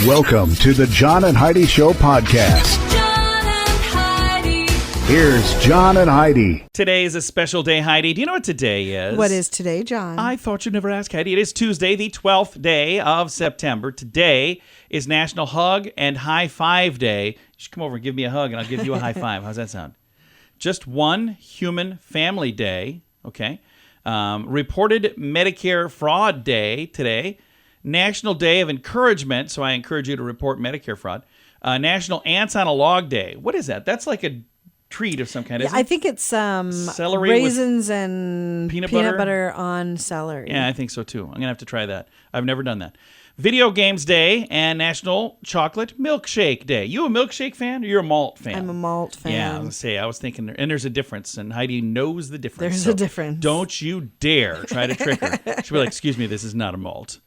Welcome to the John and Heidi Show podcast. John and Heidi. Here's John and Heidi. Today is a special day, Heidi. Do you know what today is? What is today, John? I thought you'd never ask, Heidi. It is Tuesday, the 12th day of September. Today is National Hug and High Five Day. You should come over and give me a hug, and I'll give you a high five. How's that sound? Just one Human Family Day, okay? Reported Medicare Fraud Day today. National Day of Encouragement, so I encourage you to report Medicare fraud. National Ants on a Log Day. What is that? That's like a treat of some kind, isn't it? I think it's Celery raisins and peanut butter on celery. Yeah, I think so too. I'm going to have to try that. I've never done that. Video Games Day and National Chocolate Milkshake Day. You a milkshake fan or you're a malt fan? I'm a malt fan. Yeah, I was going to say, I was thinking, and there's a difference, and Heidi knows the difference. There's so a difference. Don't you dare try to trick her. She'll be like, excuse me, this is not a malt.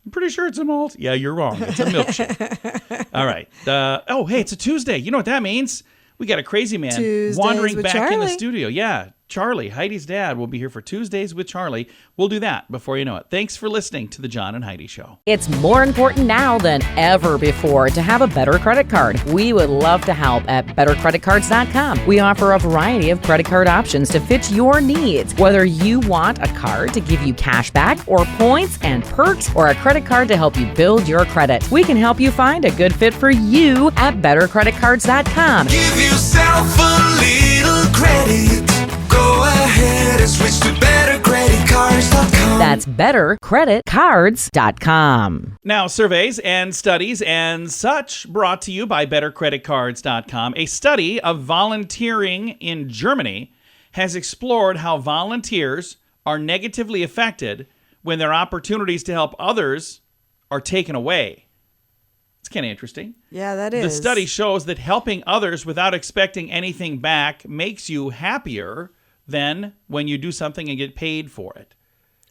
I'm pretty sure it's a malt. Yeah, you're wrong. It's a milkshake. All right. Hey, it's a Tuesday. You know what that means? We got a crazy man Tuesdays wandering with back in the Charlie. studio. Yeah, Charlie, Heidi's dad, will be here for Tuesdays with Charlie. We'll do that before you know it. Thanks for listening to the John and Heidi Show. It's more important now than ever before to have a better credit card. We would love to help at bettercreditcards.com. We offer a variety of credit card options to fit your needs. Whether you want a card to give you cash back or points and perks, or a credit card to help you build your credit, we can help you find a good fit for you at bettercreditcards.com. Give yourself a little credit. Go ahead and switch to bettercreditcards.com. That's bettercreditcards.com. Now, surveys and studies and such brought to you by bettercreditcards.com. A study of volunteering in Germany has explored how volunteers are negatively affected when their opportunities to help others are taken away. It's kind of interesting. Yeah, that is. The study shows that helping others without expecting anything back makes you happier than when you do something and get paid for it.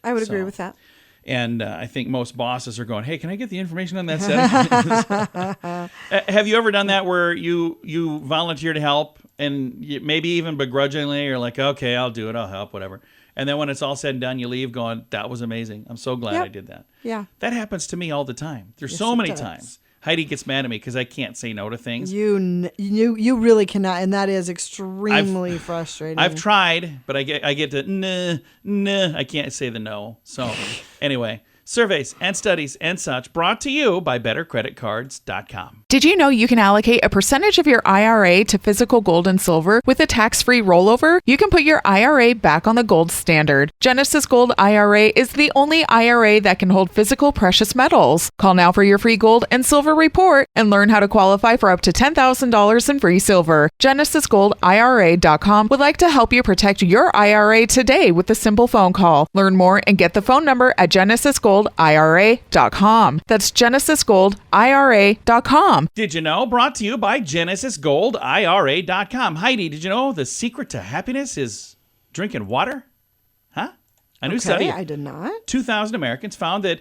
I would agree with that. And I think most bosses are going, hey, can I get the information on that study? Have you ever done that where you volunteer to help and maybe even begrudgingly you're like, okay, I'll do it, I'll help, whatever. And then when it's all said and done, you leave going, that was amazing. I'm so glad I did that. Yeah. That happens to me all the time. There's Yes, so it many does. times. Heidi gets mad at me because I can't say no to things. You really cannot, and that is extremely frustrating. I've tried, but I get to nah. I can't say the no. So anyway, surveys and studies and such brought to you by bettercreditcards.com. Did you know you can allocate a percentage of your IRA to physical gold and silver with a tax-free rollover? You can put your IRA back on the gold standard. Genesis Gold IRA is the only IRA that can hold physical precious metals. Call now for your free gold and silver report and learn how to qualify for up to $10,000 in free silver. GenesisGoldIRA.com would like to help you protect your IRA today with a simple phone call. Learn more and get the phone number at GenesisGoldIRA.com. That's GenesisGoldIRA.com. Did you know? Brought to you by GenesisGoldIRA.com. Heidi, did you know the secret to happiness is drinking water? Huh? A new study. I did not. 2,000 Americans found that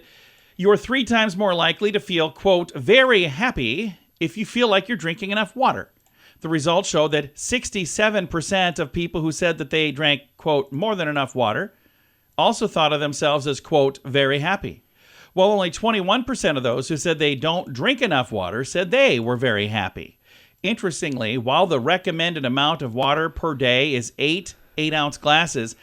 you're 3 times more likely to feel, quote, very happy if you feel like you're drinking enough water. The results show that 67% of people who said that they drank, quote, more than enough water also thought of themselves as, quote, very happy. While only 21% of those who said they don't drink enough water said they were very happy. Interestingly, while the recommended amount of water per day is 8 8-ounce glasses,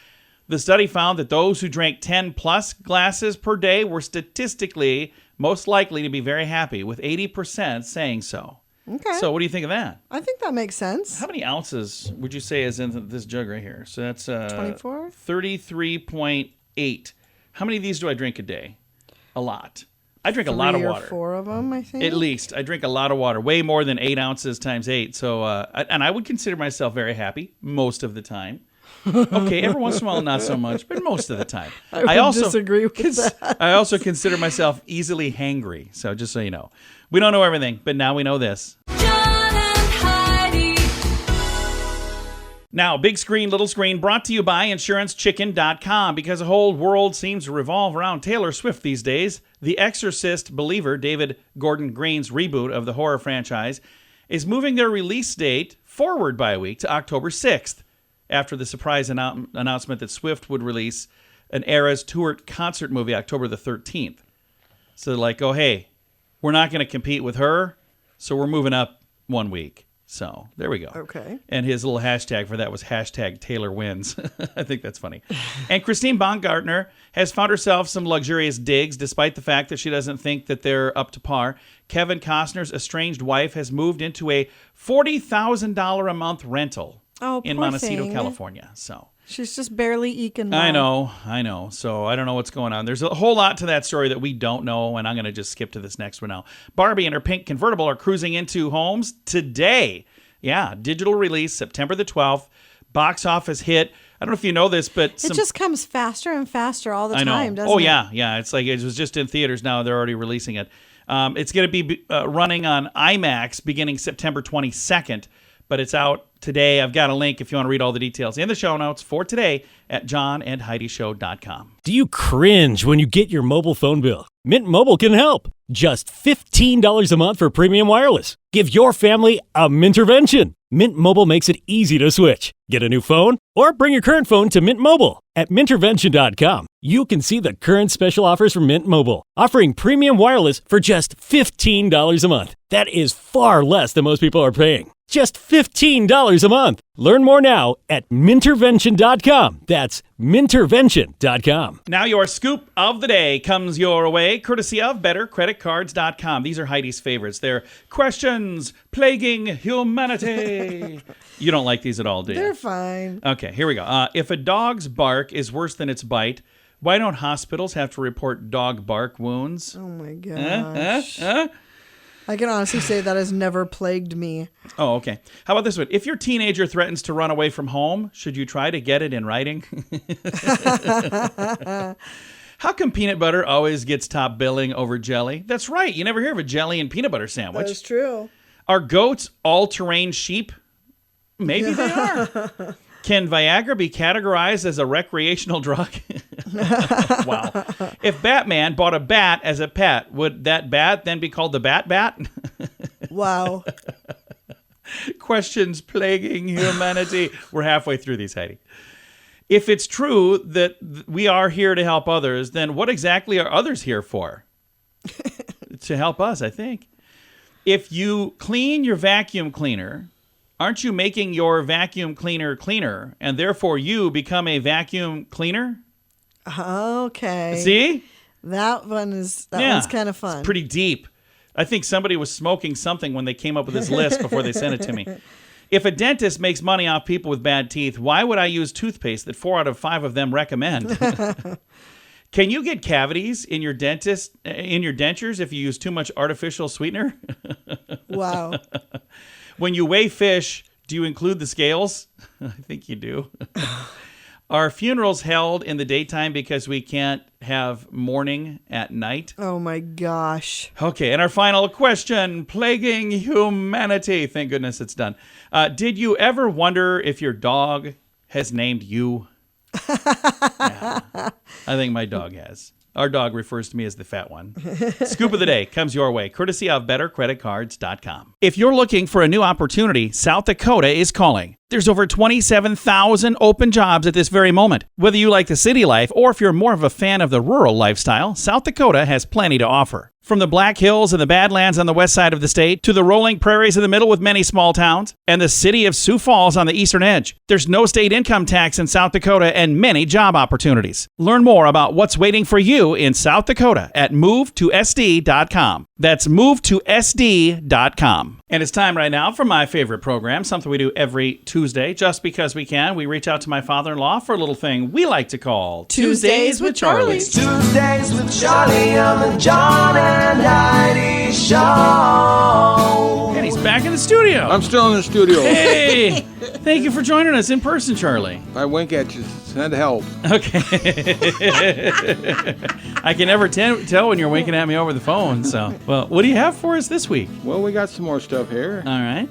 the study found that those who drank 10-plus glasses per day were statistically most likely to be very happy, with 80% saying so. Okay. So what do you think of that? I think that makes sense. How many ounces would you say is in this jug right here? So that's 24? 33.8. How many of these do I drink a day? A lot. I drink a lot of water. 3 or 4 of them, I think. At least. I drink a lot of water, way more than 8 ounces times 8. So, and I would consider myself very happy most of the time. Okay, every once in a while, not so much, but most of the time. I also disagree with that. I also consider myself easily hangry. So just so you know. We don't know everything, but now we know this. John and Heidi. Now, big screen, little screen, brought to you by InsuranceChicken.com. Because the whole world seems to revolve around Taylor Swift these days, The Exorcist believer David Gordon Green's reboot of the horror franchise is moving their release date forward by a week to October 6th, after the surprise announcement that Swift would release an Eras Tour concert movie October the 13th. So they're like, oh, hey, we're not going to compete with her, so we're moving up 1 week. So there we go. Okay. And his little hashtag for that was hashtag Taylor wins. I think that's funny. And Christine Baumgartner has found herself some luxurious digs, despite the fact that she doesn't think that they're up to par. Kevin Costner's estranged wife has moved into a $40,000 a month rental in poor Montecito, thing. California. So She's just barely eking by. I know. So I don't know what's going on. There's a whole lot to that story that we don't know, and I'm going to just skip to this next one now. Barbie and her pink convertible are cruising into homes today. Yeah, digital release, September the 12th. Box office hit. I don't know if you know this, but It just comes faster and faster all the I know. time, doesn't it? Yeah. It's like it was just in theaters now. They're already releasing it. It's going to be running on IMAX beginning September 22nd, but it's out today. I've got a link if you want to read all the details in the show notes for today at johnandheidishow.com. Do you cringe when you get your mobile phone bill? Mint Mobile can help. Just $15 a month for premium wireless. Give your family a Mintervention. Mint Mobile makes it easy to switch. Get a new phone or bring your current phone to Mint Mobile. At Mintervention.com, you can see the current special offers from Mint Mobile, offering premium wireless for just $15 a month. That is far less than most people are paying. Just $15 a month. Learn more now at Mintervention.com. That's Mintervention.com. Now your scoop of the day comes your way, courtesy of BetterCreditCards.com. These are Heidi's favorites. They're questions plaguing humanity. You don't like these at all, do you? They're fine. Okay, here we go. If a dog's bark is worse than its bite, why don't hospitals have to report dog bark wounds? Oh my gosh. I can honestly say that has never plagued me. Oh, okay. How about this one? If your teenager threatens to run away from home, should you try to get it in writing? How come peanut butter always gets top billing over jelly? That's right. You never hear of a jelly and peanut butter sandwich. That's true. Are goats all-terrain sheep? Maybe they are. Can Viagra be categorized as a recreational drug? Wow. If Batman bought a bat as a pet, would that bat then be called the Bat? Wow. Questions plaguing humanity. We're halfway through these, Heidi. If it's true that we are here to help others, then what exactly are others here for? To help us, I think. If you clean your vacuum cleaner, aren't you making your vacuum cleaner cleaner, and therefore you become a vacuum cleaner? Okay. See? That one's kind of fun. It's pretty deep. I think somebody was smoking something when they came up with this list before they sent it to me. If a dentist makes money off people with bad teeth, why would I use toothpaste that 4 out of 5 of them recommend? Can you get cavities in your dentures if you use too much artificial sweetener? Wow. When you weigh fish, do you include the scales? I think you do. Are funerals held in the daytime because we can't have mourning at night? Oh my gosh. Okay, and our final question, plaguing humanity. Thank goodness it's done. Did you ever wonder if your dog has named you? Yeah, I think my dog has. Our dog refers to me as the fat one. Scoop of the day comes your way, courtesy of BetterCreditCards.com. If you're looking for a new opportunity, South Dakota is calling. There's over 27,000 open jobs at this very moment. Whether you like the city life or if you're more of a fan of the rural lifestyle, South Dakota has plenty to offer. From the Black Hills and the Badlands on the west side of the state to the rolling prairies in the middle with many small towns and the city of Sioux Falls on the eastern edge, there's no state income tax in South Dakota and many job opportunities. Learn more about what's waiting for you in South Dakota at movetosd.com. That's movetosd.com. And it's time right now for my favorite program, something we do every Tuesday, just because we can. We reach out to my father-in-law for a little thing we like to call Tuesdays with Charlie. Tuesdays with Charlie on the John and Heidi Show. And he's back in the studio. I'm still in the studio. Hey, thank you for joining us in person, Charlie. I wink at you. Send help. Okay. I can never tell when you're winking at me over the phone. So, well, what do you have for us this week? Well, we got some more stuff here. All right.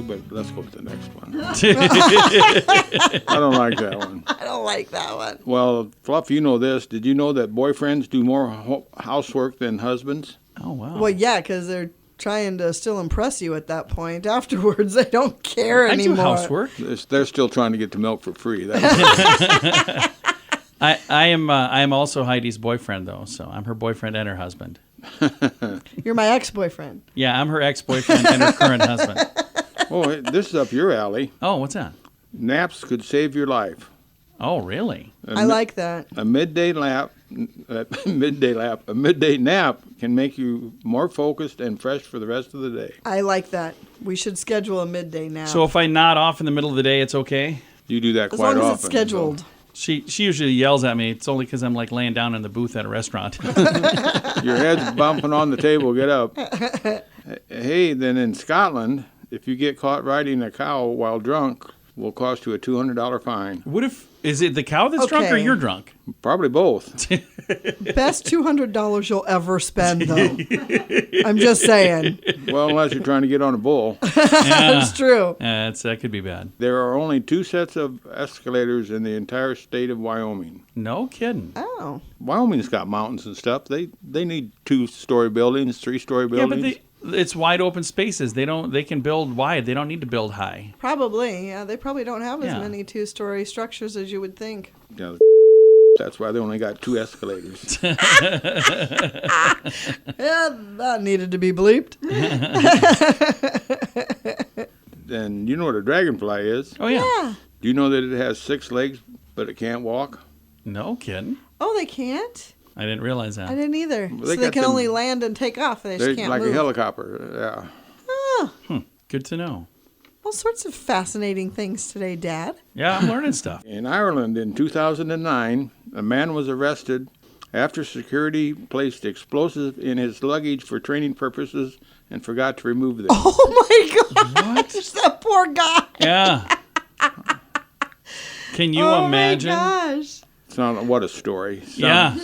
But let's go to the next one. I don't like that one. I don't like that one. Well, Fluff, you know this. Did you know that boyfriends do more housework than husbands? Oh, wow. Well, yeah, because they're trying to still impress you at that point. Afterwards, they don't care I anymore. do housework. They're still trying to get the milk for free. I am also Heidi's boyfriend, though, so I'm her boyfriend and her husband. You're my ex-boyfriend. Yeah, I'm her ex-boyfriend and her current husband. Oh, this is up your alley. Oh, what's that? Naps could save your life. Oh, really? I like that. A midday nap can make you more focused and fresh for the rest of the day. I like that. We should schedule a midday nap. So if I nod off in the middle of the day, it's okay? You do that as quite long often. as it's scheduled. so She usually yells at me. It's only because I'm like laying down in the booth at a restaurant. your head's bumping on the table. Get up. Hey, then in Scotland, if you get caught riding a cow while drunk, will cost you a $200 fine. Is it the cow that's drunk or Okay. you're drunk? Probably both. Best $200 you'll ever spend, though. I'm just saying. Well, unless you're trying to get on a bull. That's true. That could be bad. There are only 2 sets of escalators in the entire state of Wyoming. No kidding. Oh. Wyoming's got mountains and stuff. They need 2-story buildings, 3-story buildings. Yeah, but it's wide open spaces. They can build wide. They don't need to build high. Probably. Yeah, they probably don't have as Yeah. many 2-story structures as you would think. Yeah, that's why they only got 2 escalators. Yeah, that needed to be bleeped. And you know what a dragonfly is? Oh, yeah. Yeah. Do you know that it has 6 legs, but it can't walk? No kidding. Oh, they can't? I didn't realize that. I didn't either. Well, So they they got can them- only land and take off. They They're just can't like move. a helicopter. Yeah. Good to know. All sorts of fascinating things today, Dad. Yeah, I'm learning stuff. In Ireland in 2009, a man was arrested after security placed explosives in his luggage for training purposes and forgot to remove them. Oh my gosh, that poor guy. Yeah. Can you imagine? Oh my gosh. What a story. Yeah.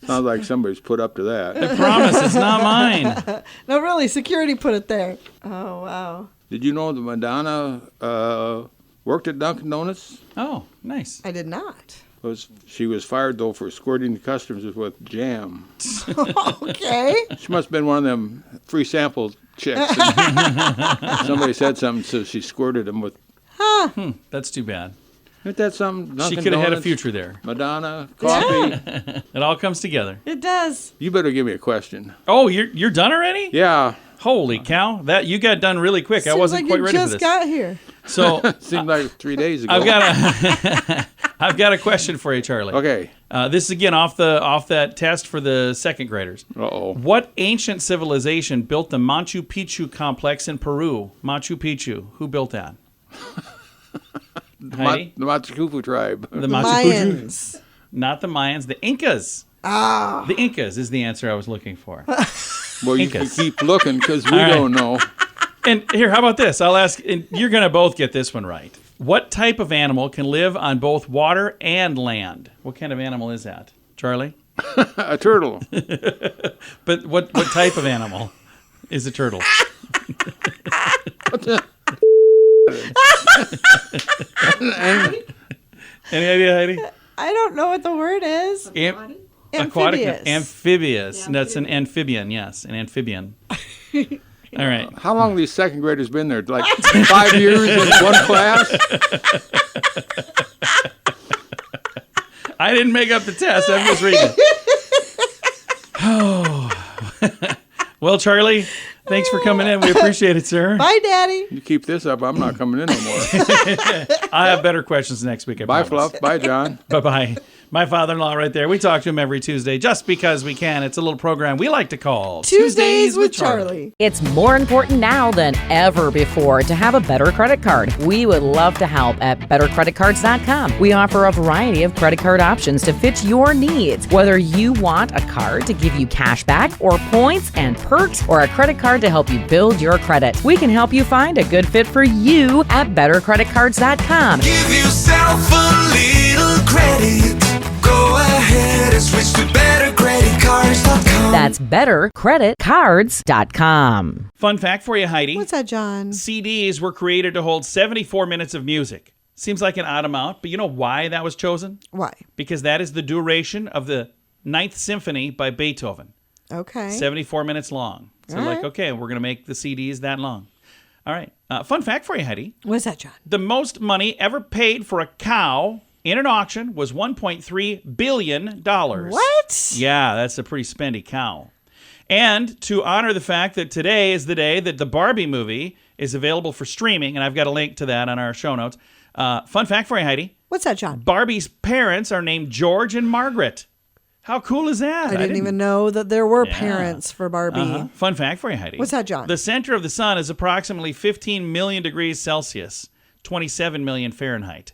Sounds like somebody's put up to that. I promise it's not mine. No, really, security put it there. Oh, wow. Did you know that Madonna worked at Dunkin' Donuts? Oh, nice. I did not. She was fired, though, for squirting the customers with jam. Okay. She must have been one of them free sample chicks. Somebody said something, so she squirted them with. That's too bad. Isn't that something? She Dunkin' could have had a Donuts, future there. Madonna, coffee. It all comes together. It does. You better give me a question. Oh, you're done already? Yeah. Holy cow! That you got done really quick. I Seems wasn't like quite you ready for just this. got here. So Seemed like 3 days ago. I've got a question for you, Charlie. Okay. This is again off that test for the second graders. Uh-oh. What ancient civilization built the Machu Picchu complex in Peru? Machu Picchu. Who built that? Heidi? The Machu tribe. The Machu Picchu. Mayans. Not the Mayans. The Incas. Ah. The Incas is the answer I was looking for. Well, you can Incas. keep looking because we All right. don't know. And here, how about this? I'll ask, and you're going to both get this one right. What type of animal can live on both water and land? What kind of animal is that? Charlie? A turtle. But what type of animal is a turtle? Any idea, Heidi? I don't know what the word is. Aquatic. Amphibious. Amphibious. That's an amphibian, yes. An amphibian. All right. How long have these second graders been there? Like 5 years in one class? I didn't make up the test. I'm just reading. Oh. Well, Charlie, thanks for coming in. We appreciate it, sir. Bye, Daddy. You keep this up, I'm not coming in no more. I have better questions next week. I Bye, promise. Fluff. Bye, John. Bye-bye. My father-in-law right there. We talk to him every Tuesday just because we can. It's a little program we like to call Tuesdays with Charlie. It's more important now than ever before to have a better credit card. We would love to help at bettercreditcards.com. We offer a variety of credit card options to fit your needs. Whether you want a card to give you cash back or points and perks, or a credit card to help you build your credit, we can help you find a good fit for you at bettercreditcards.com. Give yourself a little credit. Go ahead and switch to bettercreditcards.com. That's bettercreditcards.com. Fun fact for you, Heidi. What's that, John? CDs were created to hold 74 minutes of music. Seems like an odd amount, but you know why that was chosen? Why? Because that is the duration of the Ninth Symphony by Beethoven. Okay. 74 minutes long. So All like, right. okay, we're going to make the CDs that long. All right. Fun fact for you, Heidi. What's that, John? The most money ever paid for a cow in an auction was $1.3 billion. What? Yeah, that's a pretty spendy cow. And to honor the fact that today is the day that the Barbie movie is available for streaming, and I've got a link to that on our show notes. Fun fact for you, Heidi. What's that, John? Barbie's parents are named George and Margaret. How cool is that? I didn't even know that there were parents for Barbie. Fun fact for you, Heidi. What's that, John? The center of the sun is approximately 15 million degrees Celsius, 27 million Fahrenheit.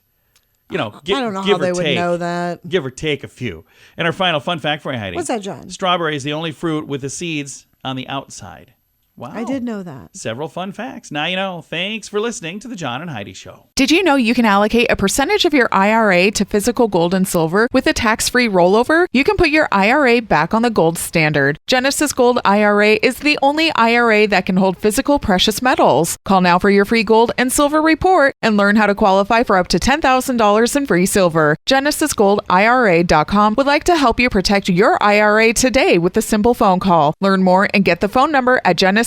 You know, I don't know how they would know that. Give or take a few. And our final fun fact for you, Heidi. What's that, John? Strawberry is the only fruit with the seeds on the outside. Wow. I did know that. Several fun facts. Now you know. Thanks for listening to the John and Heidi Show. Did you know you can allocate a percentage of your IRA to physical gold and silver with a tax-free rollover? You can put your IRA back on the gold standard. Genesis Gold IRA is the only IRA that can hold physical precious metals. Call now for your free gold and silver report and learn how to qualify for up to $10,000 in free silver. GenesisGoldIRA.com would like to help you protect your IRA today with a simple phone call. Learn more and get the phone number at GenesisGoldIRA.com.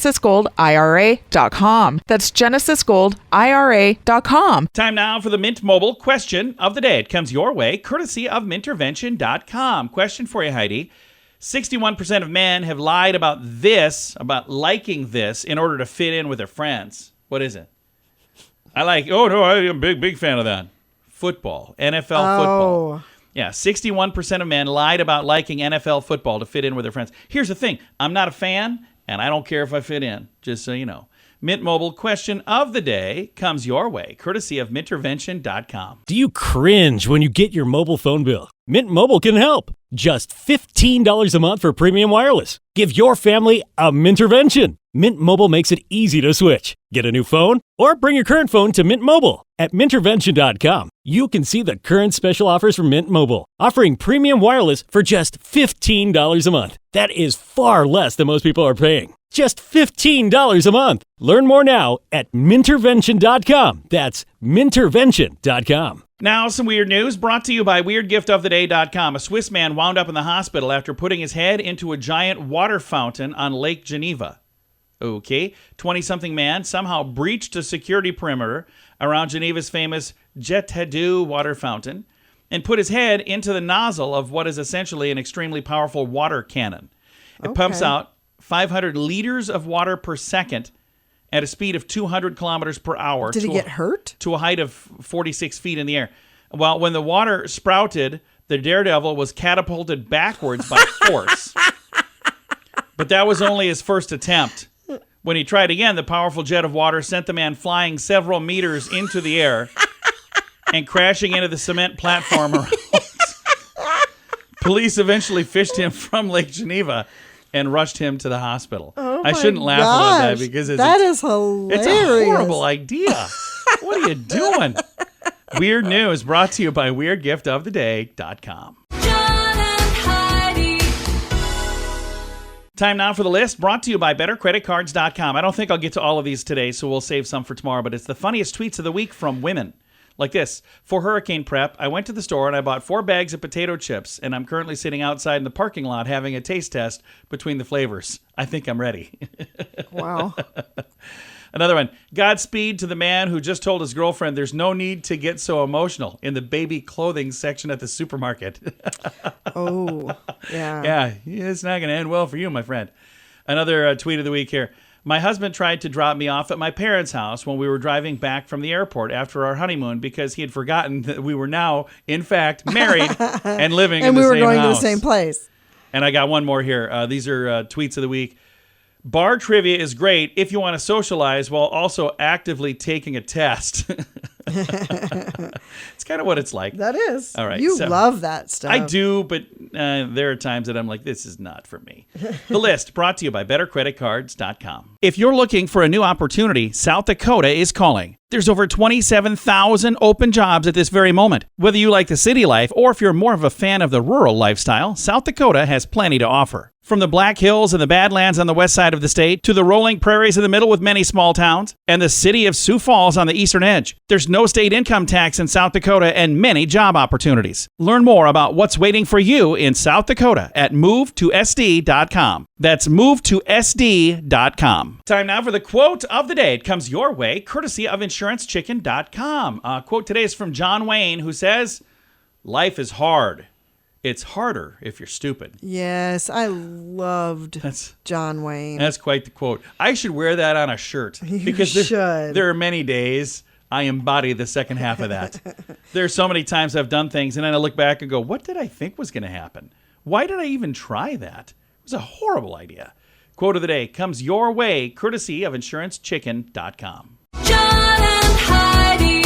That's GenesisGoldIRA.com. Time now for the Mint Mobile question of the day. It comes your way, courtesy of Mintervention.com. Question for you, Heidi. 61% of men have lied about liking this, in order to fit in with their friends. What is it? I'm a big fan of that. Football, NFL football. Yeah, 61% of men lied about liking NFL football to fit in with their friends. Here's the thing. I'm not a fan, and I don't care if I fit in, just so you know. Mint Mobile question of the day comes your way, courtesy of Mintervention.com. Do you cringe when you get your mobile phone bill? Mint Mobile can help. Just $15 a month for premium wireless. Give your family a Mintervention. Mint Mobile makes it easy to switch. Get a new phone or bring your current phone to Mint Mobile. At Mintervention.com, you can see the current special offers from Mint Mobile, offering premium wireless for just $15 a month. That is far less than most people are paying. Just $15 a month. Learn more now at Mintervention.com. That's Mintervention.com. Now, some weird news brought to you by WeirdGiftOfTheDay.com. A Swiss man wound up in the hospital after putting his head into a giant water fountain on Lake Geneva. Okay, 20-something man somehow breached a security perimeter around Geneva's famous Jet d'Eau water fountain and put his head into the nozzle of what is essentially an extremely powerful water cannon. It pumps out 500 liters of water per second at a speed of 200 kilometers per hour. Did he get hurt? To a height of 46 feet in the air. Well, when the water sprouted, the daredevil was catapulted backwards by force. But that was only his first attempt. When he tried again, the powerful jet of water sent the man flying several meters into the air and crashing into the cement platform around. Police eventually fished him from Lake Geneva and rushed him to the hospital. I shouldn't laugh about that because is hilarious. It's a horrible idea. What are you doing? Weird news brought to you by WeirdGiftOfTheDay.com. John and Heidi. Time now for the list brought to you by BetterCreditCards.com. I don't think I'll get to all of these today, so we'll save some for tomorrow, but it's the funniest tweets of the week from women. Like this. For hurricane prep, I went to the store and I bought 4 bags of potato chips, and I'm currently sitting outside in the parking lot having a taste test between the flavors. I think I'm ready. Wow. Another one. Godspeed to the man who just told his girlfriend there's no need to get so emotional in the baby clothing section at the supermarket. Oh, yeah. Yeah, it's not going to end well for you, my friend. Another tweet of the week here. My husband tried to drop me off at my parents' house when we were driving back from the airport after our honeymoon because he had forgotten that we were now, in fact, married and living in the same house. And we were going to the same place. And I got one more here. These are tweets of the week. Bar trivia is great if you want to socialize while also actively taking a test. It's kind of what it's like. That is. All right. You love that stuff. I do, but there are times that I'm like, this is not for me. The list brought to you by BetterCreditCards.com. If you're looking for a new opportunity, South Dakota is calling. There's over 27,000 open jobs at this very moment. Whether you like the city life or if you're more of a fan of the rural lifestyle, South Dakota has plenty to offer. From the Black Hills and the Badlands on the west side of the state to the rolling prairies in the middle with many small towns and the city of Sioux Falls on the eastern edge, there's no state income tax in South Dakota and many job opportunities. Learn more about what's waiting for you in South Dakota at movetosd.com. That's movetosd.com. Time now for the quote of the day. It comes your way, courtesy of InsuranceChicken.com. Quote today is from John Wayne, who says, "Life is hard. It's harder if you're stupid. Yes, I loved That's John Wayne. That's quite the quote. I should wear that on a shirt. You There, should. there are many days I embody the second half of that. There's so many times I've done things and then I look back and go, what did I think was going to happen? Why did I even try that? It was a horrible idea. Quote of the day comes your way, courtesy of InsuranceChicken.com. John and Heidi.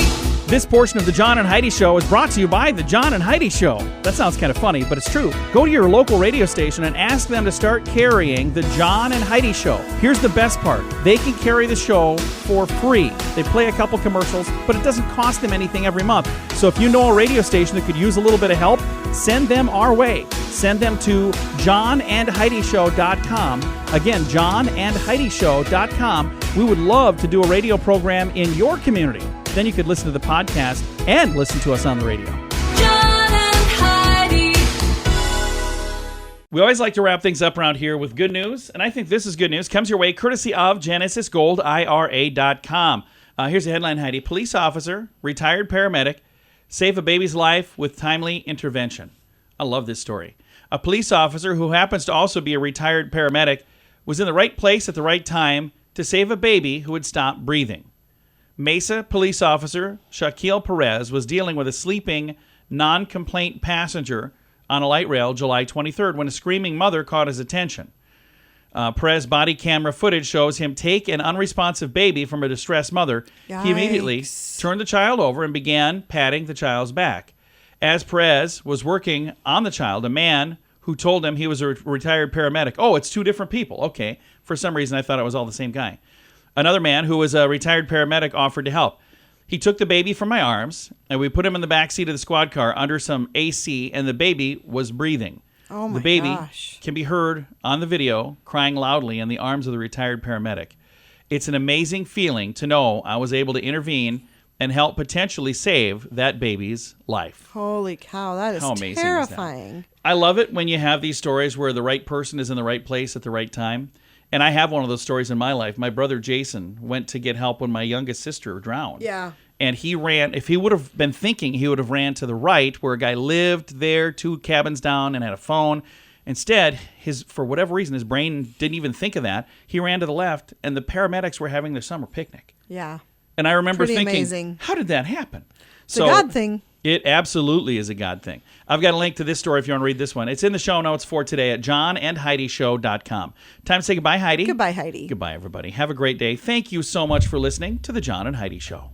This portion of the John and Heidi Show is brought to you by the John and Heidi Show. That sounds kind of funny, but it's true. Go to your local radio station and ask them to start carrying the John and Heidi Show. Here's the best part. They can carry the show for free. They play a couple commercials, but it doesn't cost them anything every month. So if you know a radio station that could use a little bit of help, send them our way. Send them to johnandheidishow.com. Again, johnandheidishow.com. We would love to do a radio program in your community. Then you could listen to the podcast and listen to us on the radio. John and Heidi. We always like to wrap things up around here with good news, and I think this is good news. Comes your way courtesy of GenesisGoldIRA.com. Here's a headline, Heidi. Police officer, retired paramedic, save a baby's life with timely intervention. I love this story. A police officer who happens to also be a retired paramedic was in the right place at the right time to save a baby who had stopped breathing. Mesa police officer Shaquille Perez was dealing with a sleeping, non-complaint passenger on a light rail July 23rd when a screaming mother caught his attention. Perez body camera footage shows him take an unresponsive baby from a distressed mother. Yikes. He immediately turned the child over and began patting the child's back. As Perez was working on the child, a man who told him he was a retired paramedic. Oh, it's two different people. Okay. For some reason, I thought it was all the same guy. Another man who was a retired paramedic offered to help. He took the baby from my arms, and we put him in the back seat of the squad car under some AC, and the baby was breathing. Oh my The baby gosh. can be heard on the video crying loudly in the arms of the retired paramedic. It's an amazing feeling to know I was able to intervene and help potentially save that baby's life. Holy cow, that is How amazing is that? terrifying. I love it when you have these stories where the right person is in the right place at the right time. And I have one of those stories in my life. My brother Jason went to get help when my youngest sister drowned. Yeah. And he ran, if he would have been thinking, he would have ran to the right where a guy lived there 2 cabins down and had a phone. Instead, for whatever reason, his brain didn't even think of that. He ran to the left, and the paramedics were having their summer picnic. Yeah. And I remember Pretty thinking, amazing. how did that happen? It's a God thing. It absolutely is a God thing. I've got a link to this story if you want to read this one. It's in the show notes for today at johnandheidishow.com. Time to say goodbye, Heidi. Goodbye, Heidi. Goodbye, everybody. Have a great day. Thank you so much for listening to The John and Heidi Show.